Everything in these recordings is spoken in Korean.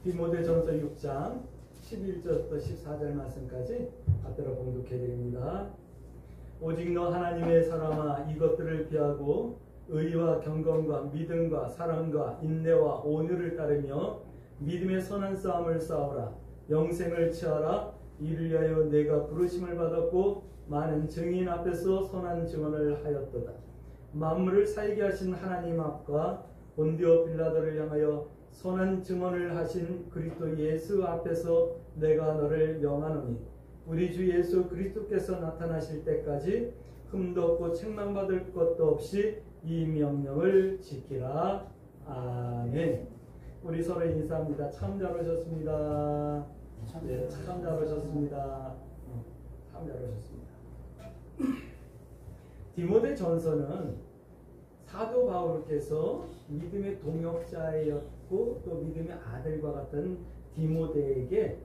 디모데전서 6장 11절부터 14절 말씀까지 받들어 봉독해 드립니다. 오직 너 하나님의 사람아, 이것들을 비하고 의와 경건과 믿음과 사랑과 인내와 온유를 따르며 믿음의 선한 싸움을 싸우라. 영생을 취하라. 이를 위하여 내가 부르심을 받았고 많은 증인 앞에서 선한 증언을 하였도다. 만물을 살게 하신 하나님 앞과 본디오 빌라도를 향하여 선한 증언을 하신 그리스도 예수 앞에서 내가 너를 명하노니 우리 주 예수 그리스도께서 나타나실 때까지 흠도 없고 책망받을 것도 없이 이 명령을 지키라. 아멘. 우리 서로 인사합니다. 참 잘 오셨습니다. 네, 참 잘 오셨습니다. 참 잘 오셨습니다. 디모데전서는 사도 바울께서 믿음의 동역자였고 또 믿음의 아들과 같은 디모데에게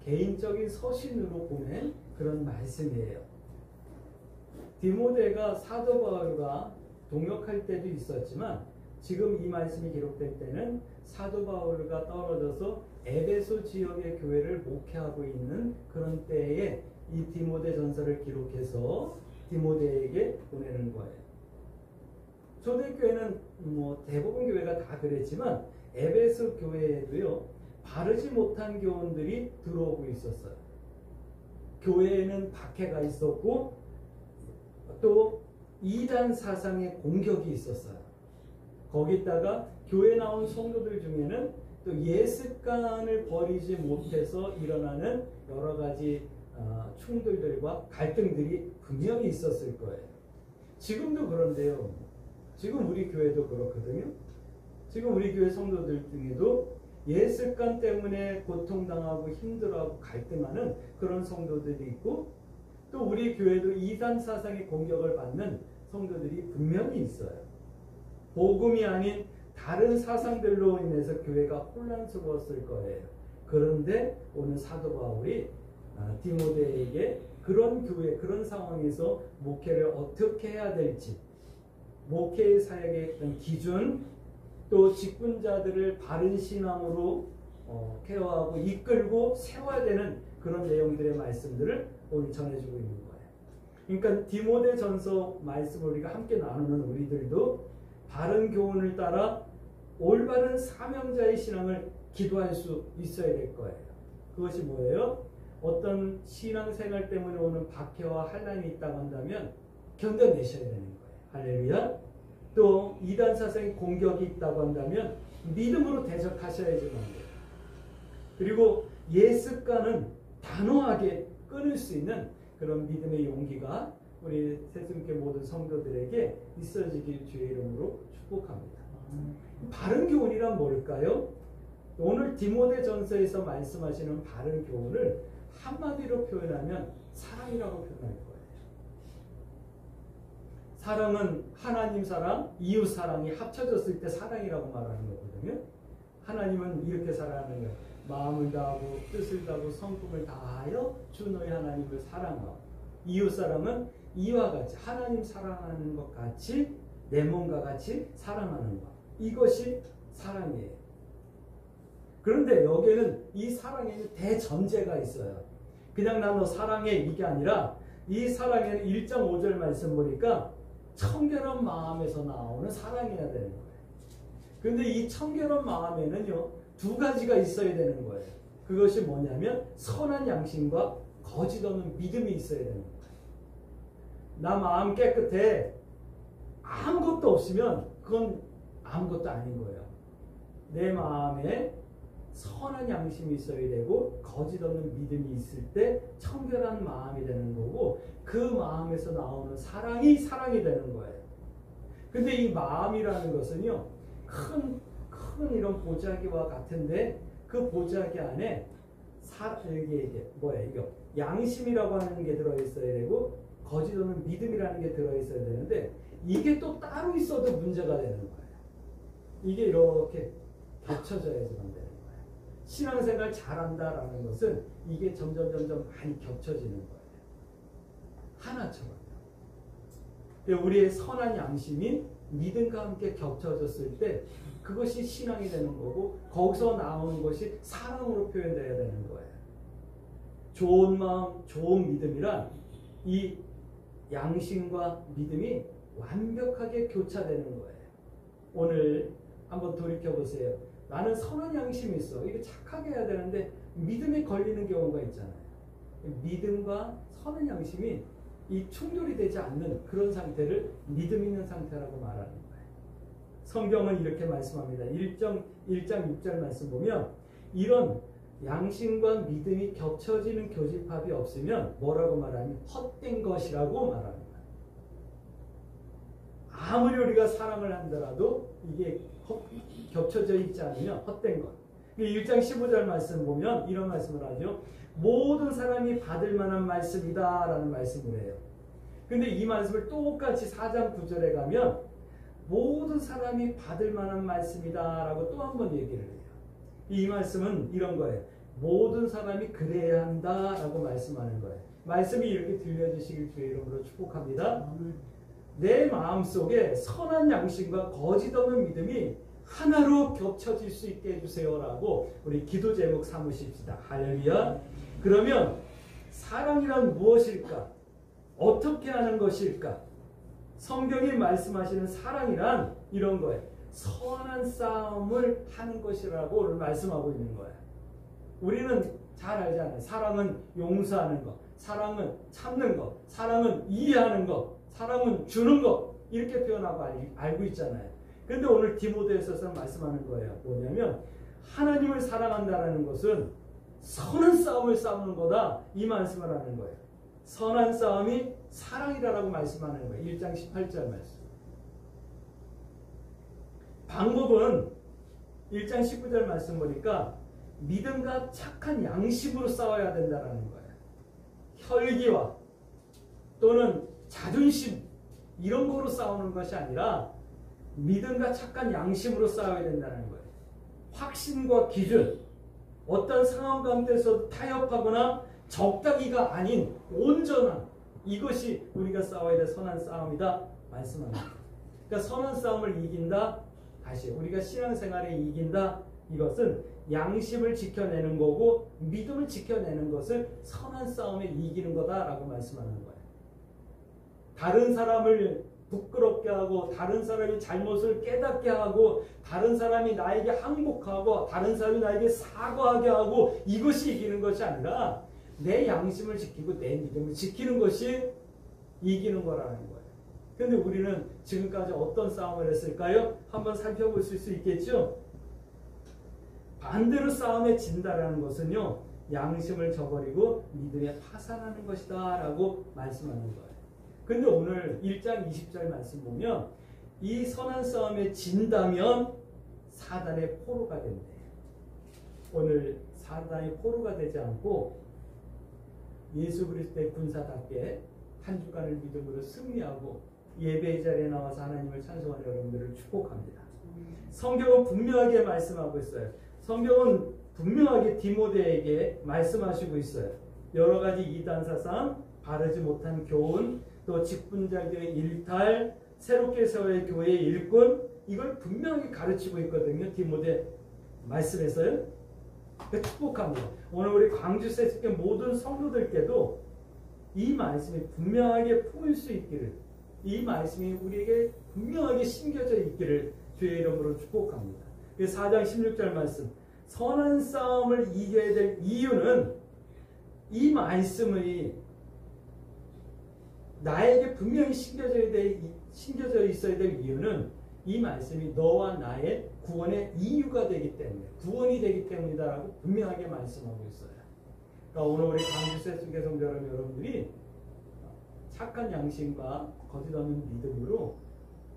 개인적인 서신으로 보낸 그런 말씀이에요. 디모데가 사도 바울과 동역할 때도 있었지만 지금 이 말씀이 기록될 때는 사도 바울과 떨어져서 에베소 지역의 교회를 목회하고 있는 그런 때에 이 디모데전서를 기록해서 디모데에게 보내는 거예요. 초대교회는 대부분 교회가 다 그랬지만 에베소 교회에도요, 바르지 못한 교훈들이 들어오고 있었어요. 교회에는 박해가 있었고 또 이단 사상의 공격이 있었어요. 거기다가 교회 나온 성도들 중에는 또 예습관을 버리지 못해서 일어나는 여러 가지 충돌들과 갈등들이 분명히 있었을 거예요. 지금도 그런데요. 지금 우리 교회도 그렇거든요. 지금 우리 교회 성도들 중에도 예습관 때문에 고통당하고 힘들어하고 갈등하는 그런 성도들이 있고 또 우리 교회도 이단 사상의 공격을 받는 성도들이 분명히 있어요. 복음이 아닌 다른 사상들로 인해서 교회가 혼란스러웠을 거예요. 그런데 오늘 사도 바울이 디모데에게 그런 교회, 그런 상황에서 목회를 어떻게 해야 될지, 목회의 사역의 기준, 또 직분자들을 바른 신앙으로 케어하고 이끌고 세워야 되는 그런 내용들의 말씀들을 오늘 전해주고 있는 거예요. 그러니까 디모데전서 말씀을 우리가 함께 나누는 우리들도 바른 교훈을 따라 올바른 사명자의 신앙을 기도할 수 있어야 될 거예요. 그것이 뭐예요? 어떤 신앙생활 때문에 오는 박해와 환난이 있다고 한다면 견뎌내셔야 되는 거예요. 할렐루야. 또 이단 사상의 공격이 있다고 한다면 믿음으로 대적하셔야지만 돼요. 그리고 예습과는 단호하게 끊을 수 있는 그런 믿음의 용기가 우리 새순교 모든 성도들에게 있어지길 주의 이름으로 축복합니다. 바른 교훈이란 뭘까요? 오늘 디모데전서에서 말씀하시는 바른 교훈을 한마디로 표현하면 사랑이라고 표현할 거예요. 사랑은 하나님 사랑, 이웃 사랑이 합쳐졌을 때 사랑이라고 말하는 거거든요. 하나님은 이렇게 사랑하는 거예요. 마음을 다하고 뜻을 다하고 성품을 다하여 주 너희 하나님을 사랑하고, 이웃 사랑은 이와 같이 하나님 사랑하는 것 같이 내 몸과 같이 사랑하는 것, 이것이 사랑이에요. 그런데 여기에는 이 사랑에는 대전제가 있어요. 그냥 나 너 사랑해 이게 아니라 이 사랑에는 1장 5절 말씀 보니까 청결한 마음에서 나오는 사랑이어야 되는 거예요. 그런데 이 청결한 마음에는요, 두 가지가 있어야 되는 거예요. 그것이 뭐냐면 선한 양심과 거짓 없는 믿음이 있어야 되는 거예요. 나 마음 깨끗해 아무것도 없으면 그건 아무것도 아닌 거예요. 내 마음에 선한 양심이 있어야 되고 거짓 없는 믿음이 있을 때 청결한 마음이 되는 거고, 그 마음에서 나오는 사랑이 되는 거예요. 근데 이 마음이라는 것은요, 큰 이런 보자기와 같은데 그 보자기 안에 이게 뭐예요? 이거 양심이라고 하는 게 들어있어야 되고 거짓 없는 믿음이라는 게 들어있어야 되는데 이게 또 따로 있어도 문제가 되는 거예요. 이게 이렇게 겹쳐져야지만 되는 거예요. 신앙생활 잘한다라는 것은 이게 점점 많이 겹쳐지는 거예요. 하나처럼요. 우리의 선한 양심인 믿음과 함께 겹쳐졌을 때 그것이 신앙이 되는 거고 거기서 나오는 것이 사랑으로 표현되어야 되는 거예요. 좋은 마음, 좋은 믿음이란 이 양심과 믿음이 완벽하게 교차되는 거예요. 오늘 한번 돌이켜보세요. 나는 선한 양심이 있어. 이게 착하게 해야 되는데 믿음에 걸리는 경우가 있잖아요. 믿음과 선한 양심이 이 충돌이 되지 않는 그런 상태를 믿음 있는 상태라고 말하는 거예요. 성경은 이렇게 말씀합니다. 1장 6절 말씀 보면 이런 양심과 믿음이 겹쳐지는 교집합이 없으면 뭐라고 말하니 헛된 것이라고 말하는 거예요. 아무리 우리가 사랑을 한다라도 이게 겹쳐져 있지 않으면 헛된 것. 1장 15절 말씀 보면 이런 말씀을 하죠. 모든 사람이 받을 만한 말씀이다 라는 말씀을 해요. 근데 이 말씀을 똑같이 4장 9절에 가면 모든 사람이 받을 만한 말씀이다 라고 또 한 번 얘기를 해요. 이 말씀은 이런 거예요. 모든 사람이 그래야 한다 라고 말씀하는 거예요. 말씀이 이렇게 들려주시길 주의 이름으로 축복합니다. 내 마음속에 선한 양심과 거짓 없는 믿음이 하나로 겹쳐질 수 있게 해주세요 라고 우리 기도 제목 삼으십시다. 할렐루야. 그러면 사랑이란 무엇일까? 어떻게 하는 것일까? 성경이 말씀하시는 사랑이란 이런 거예요. 선한 싸움을 하는 것이라고 오늘 말씀하고 있는 거예요. 우리는 잘 알잖아요. 사랑은 용서하는 것, 사랑은 참는 것, 사랑은 이해하는 것, 사랑은 주는 것 이렇게 표현하고 알고 있잖아요. 그런데 오늘 디모데후서에서 말씀하는 거예요. 뭐냐면 하나님을 사랑한다는 것은 선한 싸움을 싸우는 거다 이 말씀을 하는 거예요. 선한 싸움이 사랑이라고 말씀하는 거예요. 1장 18절 말씀. 방법은 1장 19절 말씀 보니까 믿음과 착한 양심으로 싸워야 된다는 거예요. 혈기와 또는 자존심 이런 거로 싸우는 것이 아니라 믿음과 착한 양심으로 싸워야 된다는 거예요. 확신과 기준, 어떤 상황 가운데서 타협하거나 적다기가 아닌 온전한 이것이 우리가 싸워야 될 선한 싸움이다 말씀합니다. 그러니까 선한 싸움을 이긴다. 다시 우리가 신앙생활에 이긴다. 이것은 양심을 지켜내는 거고 믿음을 지켜내는 것을 선한 싸움에 이기는 거다라고 말씀하는 거예요. 다른 사람을 부끄럽게 하고 다른 사람이 잘못을 깨닫게 하고 다른 사람이 나에게 항복하고 다른 사람이 나에게 사과하게 하고 이것이 이기는 것이 아니라 내 양심을 지키고 내 믿음을 지키는 것이 이기는 거라는 거예요. 그런데 우리는 지금까지 어떤 싸움을 했을까요? 한번 살펴볼 수 있겠죠? 반대로 싸움에 진다라는 것은요. 양심을 저버리고 믿음에 파산하는 것이다 라고 말씀하는 거예요. 근데 오늘 1장 20절 말씀 보면 이 선한 싸움에 진다면 사단의 포로가 된대요. 오늘 사단의 포로가 되지 않고 예수 그리스도의 군사답게 한 주간을 믿음으로 승리하고 예배의 자리에 나와서 하나님을 찬송하는 여러분들을 축복합니다. 성경은 분명하게 말씀하고 있어요. 성경은 분명하게 디모데에게 말씀하시고 있어요. 여러 가지 이단 사상, 바르지 못한 교훈, 또 직분자들의 일탈, 새롭게 세워야 교회의 일꾼 이걸 분명히 가르치고 있거든요. 디모데 말씀에서요. 축복합니다. 오늘 우리 광주세습교 모든 성도들께도 이 말씀이 분명하게 보일 수 있기를 이 말씀이 우리에게 분명하게 심겨져 있기를 주의 이름으로 축복합니다. 4장 16절 말씀 선한 싸움을 이겨야 될 이유는 이 말씀이 나에게 분명히 심겨져 있어야 될 이유는 이 말씀이 너와 나의 구원의 이유가 되기 때문에 구원이 되기 때문이다라고 분명하게 말씀하고 있어요. 그러니까 오늘 우리 광주세습교 성도 여러분들이 착한 양심과 거짓 없는 믿음으로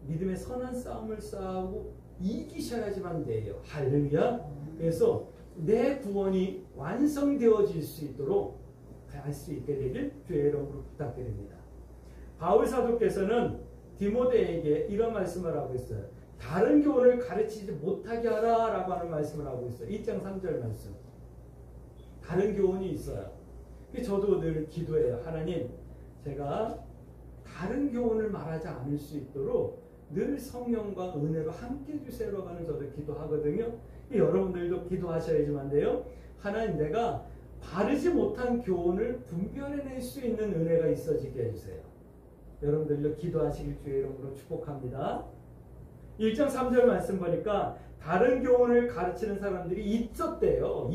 믿음의 선한 싸움을 싸우고 이기셔야지만 돼요. 할렐루야. 그래서 내 구원이 완성되어질 수 있도록 할 수 있게 되길 주의 이름으로 부탁드립니다. 바울 사도께서는 디모데에게 이런 말씀을 하고 있어요. 다른 교훈을 가르치지 못하게 하라 라고 하는 말씀을 하고 있어요. 2장 3절 말씀. 다른 교훈이 있어요. 저도 늘 기도해요. 하나님, 제가 다른 교훈을 말하지 않을 수 있도록 늘 성령과 은혜로 함께 해주세요라고 하는 저도 기도하거든요. 여러분들도 기도하셔야지만돼요. 하나님, 내가 바르지 못한 교훈을 분별해낼 수 있는 은혜가 있어지게 해주세요. 여러분들도 기도하시길 주의 이름으로 축복합니다. 1장 3절 말씀 보니까 다른 교훈을 가르치는 사람들이 있대요.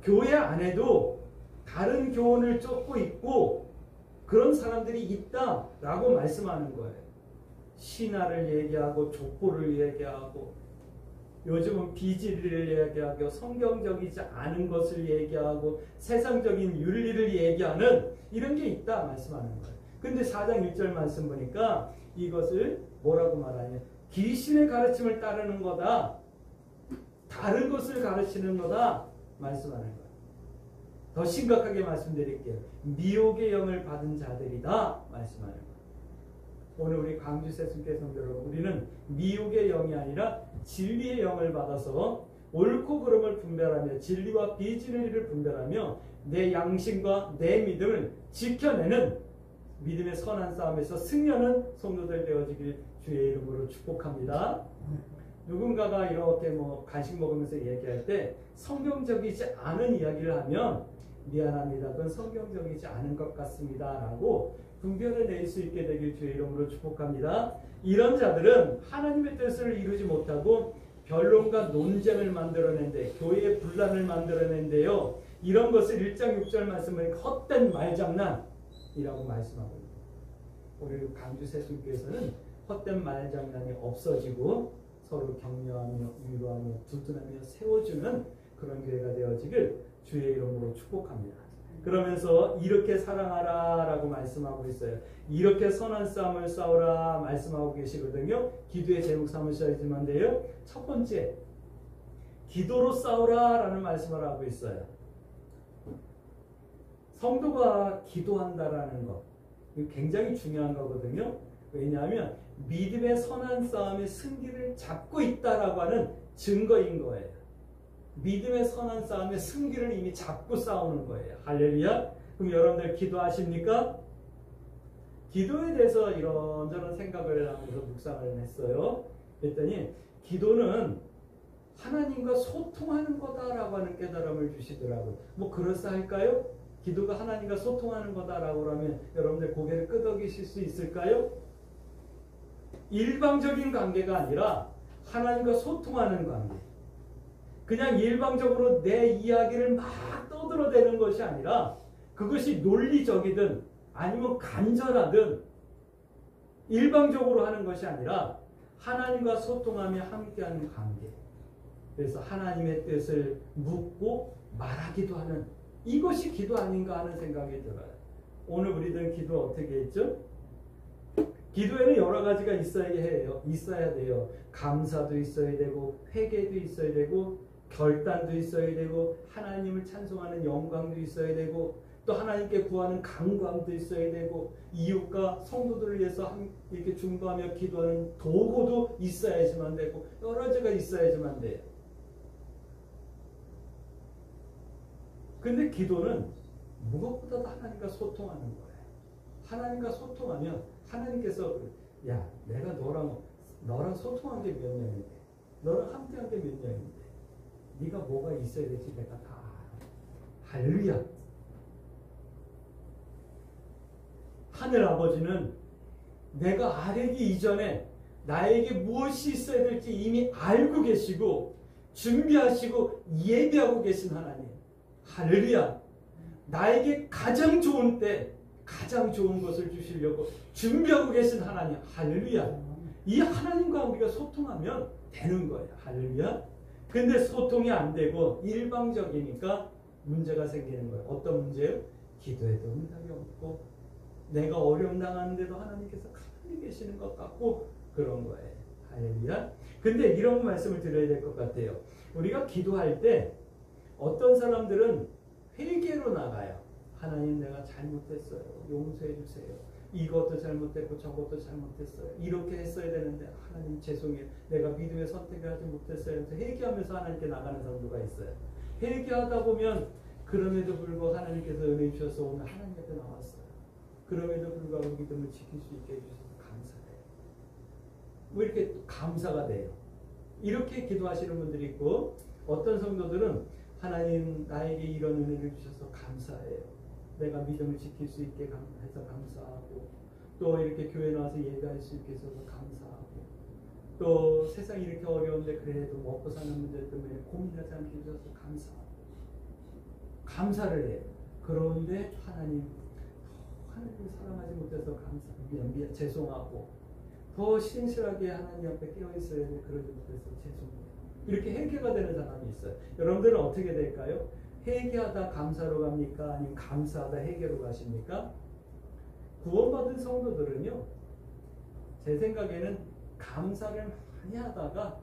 교회 안에도 다른 교훈을 쫓고 있고 그런 사람들이 있다라고 말씀하는 거예요. 신화를 얘기하고 족보를 얘기하고 요즘은 비진리를 얘기하고 성경적이지 않은 것을 얘기하고 세상적인 윤리를 얘기하는 이런 게 있다 말씀하는 거예요. 근데 4장 1절 말씀 보니까 이것을 뭐라고 말하냐, 귀신의 가르침을 따르는 거다, 다른 것을 가르치는 거다 말씀하는 거예요. 더 심각하게 말씀드릴게요. 미혹의 영을 받은 자들이다 말씀하는 거예요. 오늘 우리 광주 세순교회 성도 여러분, 우리는 미혹의 영이 아니라 진리의 영을 받아서 옳고 그름을 분별하며 진리와 비진리를 분별하며 내 양심과 내 믿음을 지켜내는 믿음의 선한 싸움에서 승리하는 성도들 되어지길 주의 이름으로 축복합니다. 누군가가 이렇게 간식 먹으면서 얘기할 때 성경적이지 않은 이야기를 하면 미안합니다, 그건 성경적이지 않은 것 같습니다 라고 분별해낼 수 있게 되길 주의 이름으로 축복합니다. 이런 자들은 하나님의 뜻을 이루지 못하고 변론과 논쟁을 만들어낸데, 교회의 분란을 만들어낸대요. 이런 것을 1장 6절 말씀은 헛된 말장난이라고 말씀하고 있습니다. 우리 강주 세순교회에서는 헛된 말장난이 없어지고 서로 격려하며 위로하며 두둔하며 세워주는 그런 교회가 되어지길 주의 이름으로 축복합니다. 그러면서 이렇게 사랑하라 라고 말씀하고 있어요. 이렇게 선한 싸움을 싸우라 말씀하고 계시거든요. 기도의 제목 삼으셔야지만돼요. 첫 번째, 기도로 싸우라 라는 말씀을 하고 있어요. 성도가 기도한다라는 것, 이거 굉장히 중요한 거거든요. 왜냐하면 믿음의 선한 싸움의 승기를 잡고 있다라고 하는 증거인 거예요. 믿음의 선한 싸움의 승기를 이미 잡고 싸우는 거예요. 할렐루야. 그럼 여러분들 기도하십니까? 기도에 대해서 이런저런 생각을 하면서 묵상을 했어요. 그랬더니 기도는 하나님과 소통하는 거다라고 하는 깨달음을 주시더라고요. 그럴싸할까요? 기도가 하나님과 소통하는 거다라고 하면 여러분들 고개를 끄덕이실 수 있을까요? 일방적인 관계가 아니라 하나님과 소통하는 관계. 그냥 일방적으로 내 이야기를 막 떠들어대는 것이 아니라 그것이 논리적이든 아니면 간절하든 일방적으로 하는 것이 아니라 하나님과 소통하며 함께하는 관계. 그래서 하나님의 뜻을 묻고 말하기도 하는, 이것이 기도 아닌가 하는 생각이 들어요. 오늘 우리들은 기도 어떻게 했죠? 기도에는 여러 가지가 있어야 돼요. 감사도 있어야 되고 회개도 있어야 되고 결단도 있어야 되고 하나님을 찬송하는 영광도 있어야 되고 또 하나님께 구하는 간구함도 있어야 되고 이웃과 성도들을 위해서 이렇게 중보하며 기도하는 도구도 있어야지만 되고 여러 가지가 있어야지만 돼요. 근데 기도는 무엇보다도 하나님과 소통하는 거예요. 하나님과 소통하면 하나님께서 야, 내가 너랑 소통한 게 몇 년인데, 너랑 함께한 게 몇 년인데 네가 뭐가 있어야 될지 내가 다 알아. 할렐루야. 하늘 아버지는 내가 아뢰기 이전에 나에게 무엇이 있어야 될지 이미 알고 계시고 준비하시고 예비하고 계신 하나님. 할렐루야. 나에게 가장 좋은 때 가장 좋은 것을 주시려고 준비하고 계신 하나님. 할렐루야. 이 하나님과 우리가 소통하면 되는 거예요. 할렐루야. 근데 소통이 안 되고 일방적이니까 문제가 생기는 거예요. 어떤 문제요? 기도에도 응답이 없고 내가 어려움 당하는데도 하나님께서 가만히 계시는 것 같고 그런 거예요. 할렐루야. 근데 이런 말씀을 드려야 될 것 같아요. 우리가 기도할 때 어떤 사람들은 회개로 나가요. 하나님, 내가 잘못했어요. 용서해 주세요. 이것도 잘못했고 저것도 잘못했어요. 이렇게 했어야 되는데 하나님 죄송해요. 내가 믿음의 선택을 하지 못했어요. 회개하면서 하나님께 나가는 성도가 있어요. 회개하다 보면 그럼에도 불구하고 하나님께서 은혜 주셔서 오늘 하나님 앞에 나왔어요. 그럼에도 불구하고 믿음을 지킬 수 있게 해주셔서 감사해요. 뭐 이렇게 감사가 돼요. 이렇게 기도하시는 분들이 있고, 어떤 성도들은 하나님 나에게 이런 은혜를 주셔서 감사해요. 내가 믿음을 지킬 수 있게 해서 감사하고, 또 이렇게 교회 나와서 예배할 수 있게 해서 감사하고, 또 세상이 이렇게 어려운데 그래도 먹고 사는 문제 때문에 고민하지 않게 해주셔서 감사하고, 감사를 해요. 그런데 하나님을 사랑하지 못해서 미안 죄송하고, 더 신실하게 하나님 앞에 깨어 있어야 돼. 그러지 못해서 죄송해요. 이렇게 회개가 되는 사람이 있어요. 여러분들은 어떻게 될까요? 회개하다 감사로 갑니까? 아니면 감사하다 회개로 가십니까? 구원받은 성도들은요, 제 생각에는 감사를 많이 하다가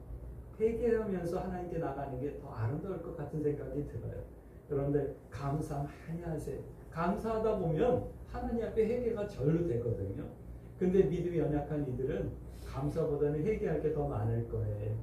회개하면서 하나님께 나가는 게 더 아름다울 것 같은 생각이 들어요. 그런데 감사 많이 하세요. 감사하다 보면 하나님 앞에 회개가 절로 되거든요. 근데 믿음이 연약한 이들은 감사보다는 회개할 게 더 많을 거예요.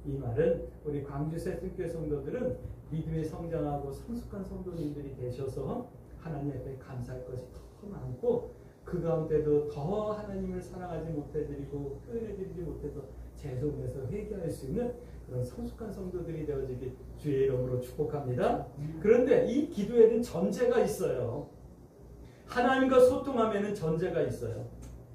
이 말은 우리 광주 새순교회 성도들은 믿음에 성장하고 성숙한 성도님들이 되셔서 하나님 앞에 감사할 것이 더 많고, 그 가운데도 더 하나님을 사랑하지 못해드리고 표현해드리지 못해서 죄송해서 회개할 수 있는 그런 성숙한 성도들이 되어지길 주의 이름으로 축복합니다. 그런데 이 기도에는 전제가 있어요. 하나님과 소통하면은 전제가 있어요.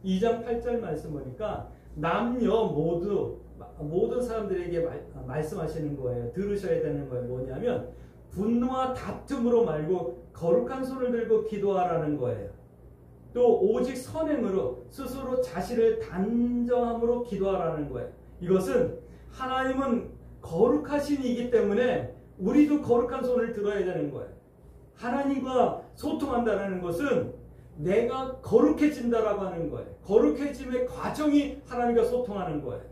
2장 8절 말씀 보니까 남녀 모든 사람들에게 말씀하시는 거예요. 들으셔야 되는 거예요. 뭐냐면 분노와 다툼으로 말고 거룩한 손을 들고 기도하라는 거예요. 또 오직 선행으로 스스로 자신을 단정함으로 기도하라는 거예요. 이것은 하나님은 거룩하신 이기 때문에 우리도 거룩한 손을 들어야 되는 거예요. 하나님과 소통한다는 것은 내가 거룩해진다라고 하는 거예요. 거룩해짐의 과정이 하나님과 소통하는 거예요.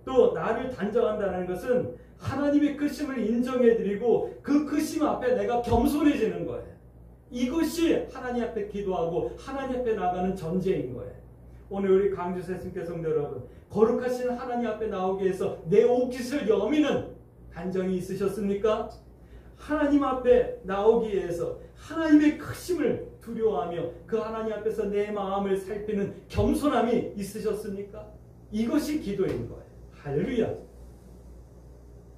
또 나를 단정한다는 것은 하나님의 크심을 인정해드리고 그 크심 앞에 내가 겸손해지는 거예요. 이것이 하나님 앞에 기도하고 하나님 앞에 나가는 전제인 거예요. 오늘 우리 광주 새순교회 성도 여러분, 거룩하신 하나님 앞에 나오기 위해서 내 옷깃을 여미는 단정이 있으셨습니까? 하나님 앞에 나오기 위해서 하나님의 크심을 두려워하며 그 하나님 앞에서 내 마음을 살피는 겸손함이 있으셨습니까? 이것이 기도인 거예요. 할렐루야.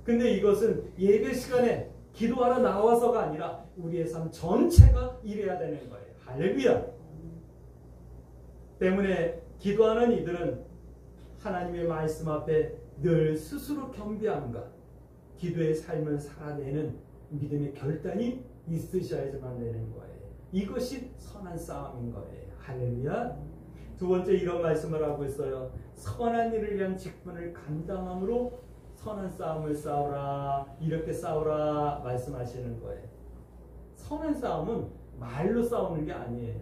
근데 이것은 예배 시간에 기도하러 나와서가 아니라 우리의 삶 전체가 이래야 되는 거예요. 할렐루야. 때문에 기도하는 이들은 하나님의 말씀 앞에 늘 스스로 겸비함과 기도의 삶을 살아내는 믿음의 결단이 있으셔야지만 되는 거예요. 이것이 선한 싸움인 거예요. 할렐루야. 두 번째 이런 말씀을 하고 있어요. 선한 일을 위한 직분을 감당함으로 선한 싸움을 싸우라. 이렇게 싸우라 말씀하시는 거예요. 선한 싸움은 말로 싸우는 게 아니에요.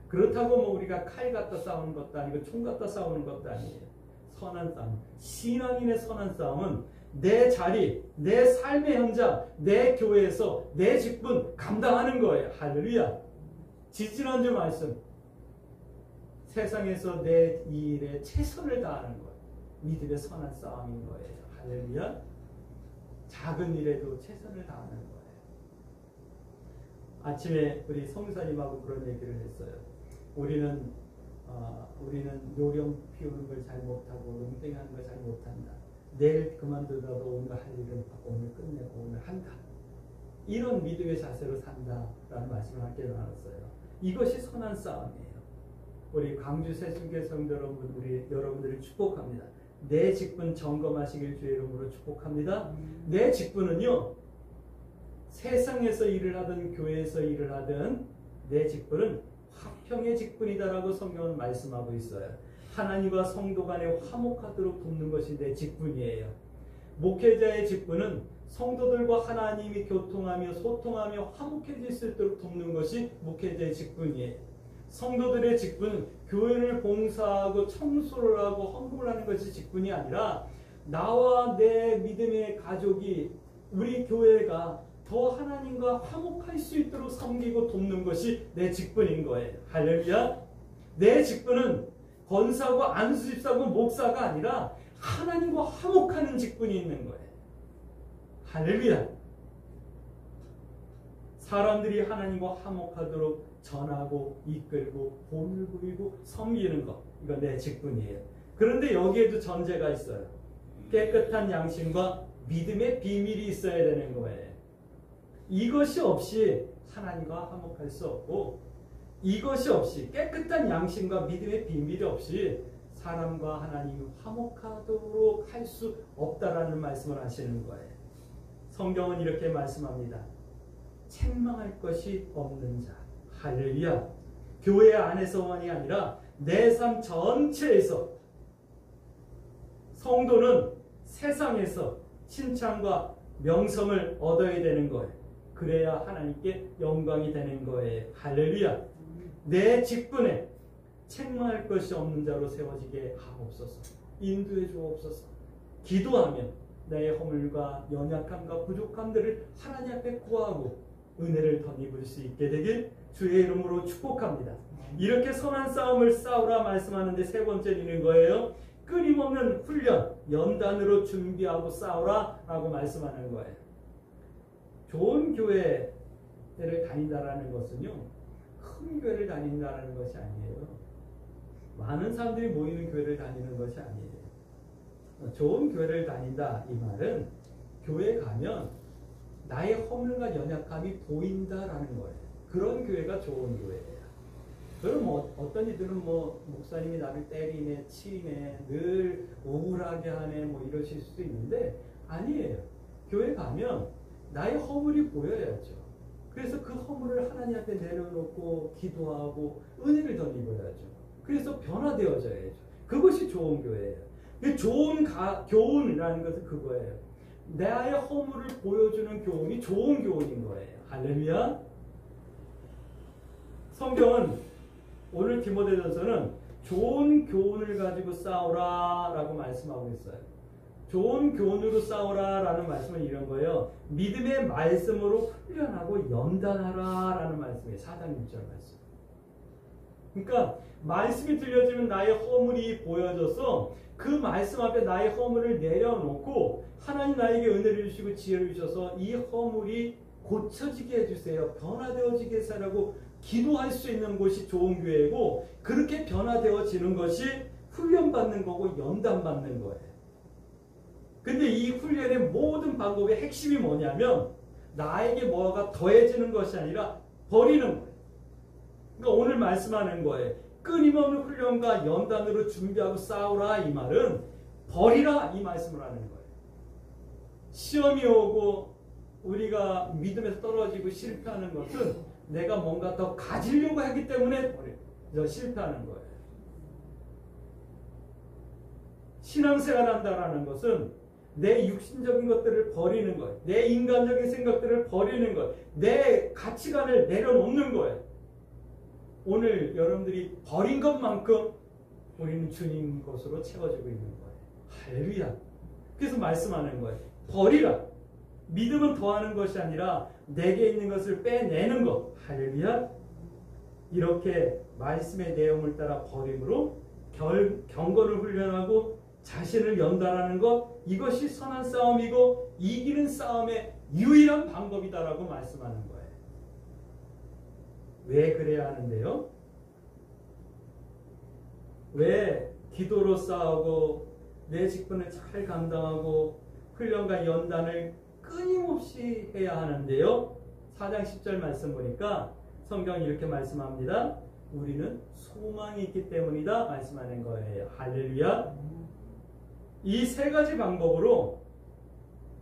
그렇다고 뭐 우리가 칼 갖다 싸우는 것도 아니고 총 갖다 싸우는 것도 아니에요. 선한 싸움, 신앙인의 선한 싸움은 내 자리, 내 삶의 현장, 내 교회에서 내 직분 감당하는 거예요. 할렐루야. 지지난주 말씀, 세상에서 내 이 일에 최선을 다하는 거예요. 믿음의 선한 싸움인 거예요. 할렐루야. 작은 일에도 최선을 다하는 거예요. 아침에 우리 성사님하고 그런 얘기를 했어요. 우리는 요령 피우는 걸 잘 못하고 농땡이하는 걸 잘 못한다. 내일 그만두더라도 오늘 할 일은 오늘 끝내고 오늘 한다. 이런 믿음의 자세로 산다라는 말씀을 함께 나눴어요. 이것이 선한 싸움이에요. 우리 광주 새순교회 성도 여러분, 우리 여러분들을 축복합니다. 내 직분 점검하시길 주의 이름으로 축복합니다. 내 직분은요, 세상에서 일을 하든 교회에서 일을 하든 내 직분은 화평의 직분이다라고 성경은 말씀하고 있어요. 하나님과 성도 간에 화목하도록 돕는 것이 내 직분이에요. 목회자의 직분은 성도들과 하나님이 교통하며 소통하며 화목해질 수 있도록 돕는 것이 목회자의 직분이에요. 성도들의 직분은 교회를 봉사하고 청소를 하고 헌금을 하는 것이 직분이 아니라 나와 내 믿음의 가족이 우리 교회가 더 하나님과 화목할 수 있도록 섬기고 돕는 것이 내 직분인 거예요. 할렐루야. 내 직분은 권사고 안수집사고 목사가 아니라 하나님과 화목하는 직분이 있는 거예요. 할렐루야. 사람들이 하나님과 화목하도록 전하고 이끌고 본을 부리고 섬기는 것, 이거 내 직분이에요. 그런데 여기에도 전제가 있어요. 깨끗한 양심과 믿음의 비밀이 있어야 되는 거예요. 이것이 없이 하나님과 화목할 수 없고, 이것이 없이 깨끗한 양심과 믿음의 비밀이 없이 사람과 하나님이 화목하도록 할 수 없다라는 말씀을 하시는 거예요. 성경은 이렇게 말씀합니다. 책망할 것이 없는 자. 할렐루야. 교회 안에서만이 아니라 내 삶 전체에서 성도는 세상에서 칭찬과 명성을 얻어야 되는 거예요. 그래야 하나님께 영광이 되는 거예요. 할렐루야. 내 직분에 책망할 것이 없는 자로 세워지게 하옵소서. 인도해 주옵소서. 기도하며 나의 허물과 연약함과 부족함들을 하나님 앞에 구하고 은혜를 덧입을 수 있게 되길 주의 이름으로 축복합니다. 이렇게 선한 싸움을 싸우라 말씀하는데 세 번째는 거예요. 끊임없는 훈련, 연단으로 준비하고 싸우라 라고 말씀하는 거예요. 좋은 교회를 다닌다라는 것은요, 큰 교회를 다닌다라는 것이 아니에요. 많은 사람들이 모이는 교회를 다니는 것이 아니에요. 좋은 교회를 다닌다 이 말은 교회 가면 나의 허물과 연약함이 보인다라는 거예요. 그런 교회가 좋은 교회예요. 그럼 어떤 이들은 목사님이 나를 때리네, 치네, 늘 우울하게 하네, 이러실 수도 있는데 아니에요. 교회 가면 나의 허물이 보여야죠. 그래서 그 허물을 하나님 앞에 내려놓고 기도하고 은혜를 덧입어야죠. 그래서 변화되어져야죠. 그것이 좋은 교회예요. 좋은 교훈이라는 것은 그거예요. 나의 허물을 보여주는 교훈이 좋은 교훈인 거예요. 할렐루야. 성경은 오늘 디모데전서는 좋은 교훈을 가지고 싸우라 라고 말씀하고 있어요. 좋은 교훈으로 싸우라 라는 말씀은 이런 거예요. 믿음의 말씀으로 훈련하고 연단하라 라는 말씀이에요. 4장 6절 말씀. 그러니까 말씀이 들려지면 나의 허물이 보여져서 그 말씀 앞에 나의 허물을 내려놓고 하나님 나에게 은혜를 주시고 지혜를 주셔서 이 허물이 고쳐지게 해주세요. 변화되어지게 해서라고 기도할 수 있는 곳이 좋은 교회고, 그렇게 변화되어지는 것이 훈련받는 거고 연단받는 거예요. 근데 이 훈련의 모든 방법의 핵심이 뭐냐면 나에게 뭐가 더해지는 것이 아니라 버리는 거예요. 그러니까 오늘 말씀하는 거예요. 끊임없는 훈련과 연단으로 준비하고 싸우라 이 말은 버리라 이 말씀을 하는 거예요. 시험이 오고 우리가 믿음에서 떨어지고 실패하는 것은 내가 뭔가 더 가지려고 하기 때문에 실패하는 거예요. 신앙생활 한다라는 것은 내 육신적인 것들을 버리는 거예요. 내 인간적인 생각들을 버리는 거예요. 내 가치관을 내려놓는 거예요. 오늘 여러분들이 버린 것만큼 우리는 주님 것으로 채워지고 있는 거예요. 할렐루야. 그래서 말씀하는 거예요. 버리라. 믿음은 더하는 것이 아니라 내게 있는 것을 빼내는 것. 할렐루야. 이렇게 말씀의 내용을 따라 버림으로 경건을 훈련하고 자신을 연단하는 것, 이것이 선한 싸움이고 이기는 싸움의 유일한 방법이다라고 말씀하는 거예요. 왜 그래야 하는데요? 왜 기도로 싸우고 내 직분을 잘 감당하고 훈련과 연단을 끊임없이 해야 하는데요? 4장 10절 말씀 보니까 성경이 이렇게 말씀합니다. 우리는 소망이 있기 때문이다 말씀하는 거예요. 할렐루야. 이 세 가지 방법으로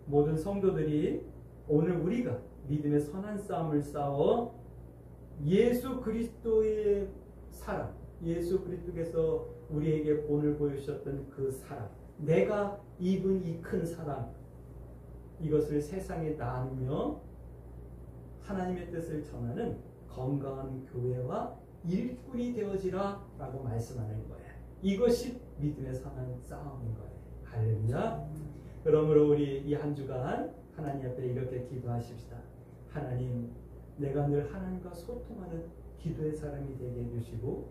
모든 성도들이 오늘 우리가 믿음의 선한 싸움을 싸워 예수 그리스도의 사랑, 예수 그리스도께서 우리에게 본을 보여주셨던 그 사랑, 내가 입은 이 큰 사랑, 이것을 세상에 나누며 하나님의 뜻을 전하는 건강한 교회와 일꾼이 되어지라 라고 말씀하는 거예요. 이것이 믿음의 선한 싸움인 거예요. 할렐루야. 그러므로 우리 이 한 주간 하나님 앞에 이렇게 기도하십시다. 하나님, 내가 늘 하나님과 소통하는 기도의 사람이 되게 해주시고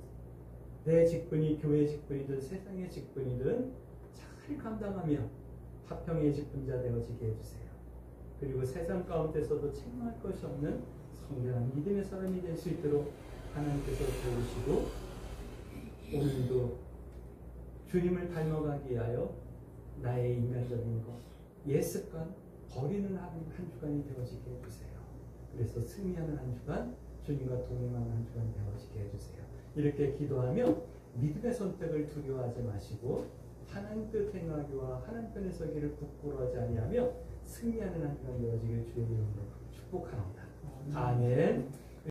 내 직분이 교회 직분이든 세상의 직분이든 잘 감당하며 화평의 직분자 되어지게 해주세요. 그리고 세상 가운데서도 책망할 것이 없는 성결한 믿음의 사람이 될 수 있도록 하나님께서 도우시고 오늘도 주님을 닮아가기 위하여 나의 인간적인 것, 옛 습관 버리는 한 주간이 되어지게 해주세요. 그래서 승리하는 한 주간, 주님과 동행하는 한 주간 되어지게 해주세요. 이렇게 기도하며 믿음의 선택을 두려워하지 마시고 하나님 뜻 행하기와 하나님 편에 서기를 부끄러워하지 아니하며 승리하는 한 주간 되어지길 주의 이름으로 축복합니다. 아멘.